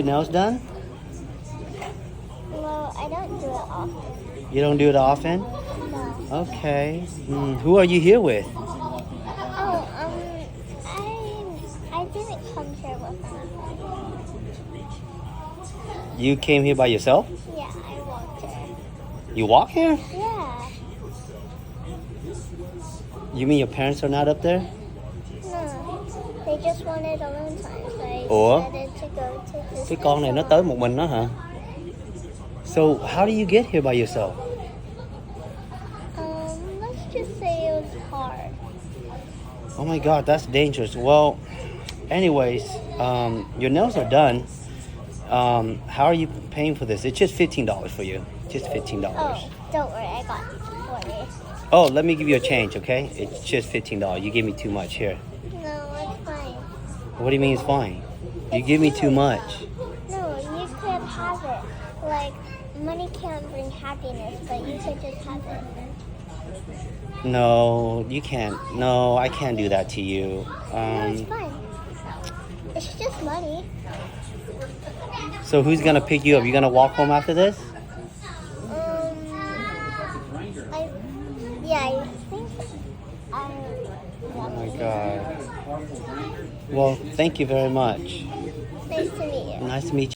Your nails done? Well, I don't do it often. You don't do it often? No. Okay. Who are you here with? Oh, I didn't come here with them. You came here by yourself? Yeah, I walked here. You walk here? Yeah. You mean your parents are not up there? No. They just wanted alone time, so I Ủa? decided to go to this. Cái con này nó tới một mình đó hả? So how do you get here by yourself? Let's just say it was hard. Oh my God, that's dangerous. Well, anyways, your nails are done. How are you paying for this? It's just $15 for you. Just $15. Oh, don't worry, I got 40. Oh, let me give you a change, okay? It's just $15. You gave me too much here. No, it's fine. What do you mean it's fine? You give me too much. No, you could have it. Like, money can't bring happiness, but you could just have it. No, you can't. No, I can't do that to you. No, it's fine. It's just money. So who's gonna pick you up? You gonna walk home after this? I think I. Oh my God. Well, thank you very much. Nice to meet you. Nice to meet you.